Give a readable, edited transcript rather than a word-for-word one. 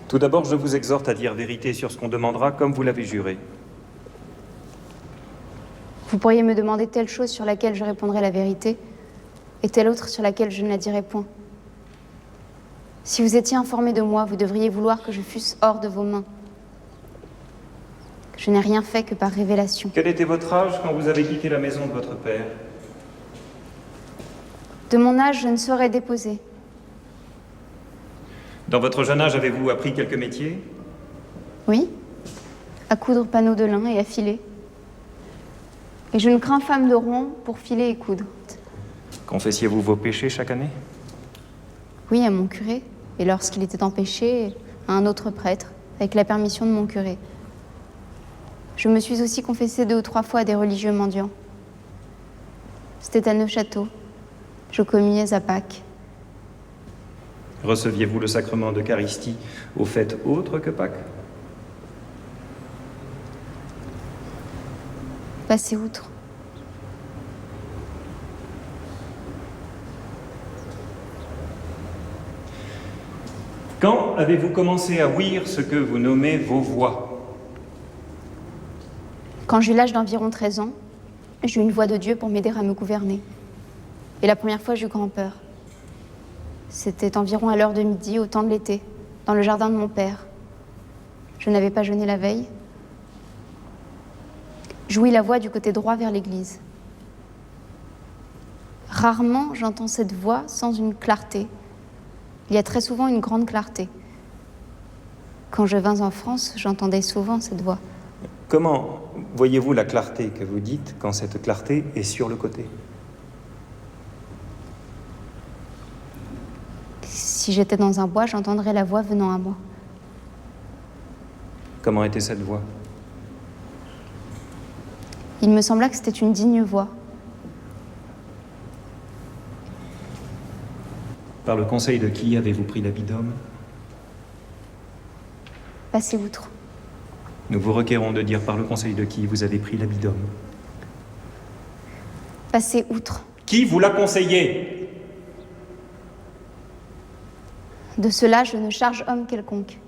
Tout d'abord, je vous exhorte à dire vérité sur ce qu'on demandera, comme vous l'avez juré. Vous pourriez me demander telle chose sur laquelle je répondrai la vérité, et telle autre sur laquelle je ne la dirai point. Si vous étiez informé de moi, vous devriez vouloir que je fusse hors de vos mains. Que je n'ai rien fait que par révélation. Quel était votre âge quand vous avez quitté la maison de votre père? De mon âge, je ne saurais déposer. Dans votre jeune âge, avez-vous appris quelques métiers? Oui, à coudre panneaux de lin et à filer. Et je ne crains femme de Rouen pour filer et coudre. Confessiez-vous vos péchés chaque année? Oui, à mon curé, et lorsqu'il était empêché, à un autre prêtre, avec la permission de mon curé. Je me suis aussi confessée 2 ou 3 fois à des religieux mendiants. C'était à Neufchâteau. Je communiais à Pâques. Receviez-vous le sacrement d'Eucharistie aux fêtes autres que Pâques? Passez outre. Quand avez-vous commencé à ouïr ce que vous nommez vos voix? Quand j'eus l'âge d'environ 13 ans, j'eus une voix de Dieu pour m'aider à me gouverner. Et la première fois, j'eus grand peur. C'était environ à l'heure de midi, au temps de l'été, dans le jardin de mon père. Je n'avais pas jeûné la veille. J'ouïs la voix du côté droit vers l'église. Rarement j'entends cette voix sans une clarté. Il y a très souvent une grande clarté. Quand je vins en France, j'entendais souvent cette voix. Comment voyez-vous la clarté que vous dites quand cette clarté est sur le côté? Si j'étais dans un bois, j'entendrais la voix venant à moi. Comment était cette voix? Il me sembla que c'était une digne voix. Par le conseil de qui avez-vous pris l'habit d'homme? Passez outre. Nous vous requérons de dire par le conseil de qui vous avez pris l'habit d'homme. Passez outre. Qui vous l'a conseillé? De cela, je ne charge homme quelconque.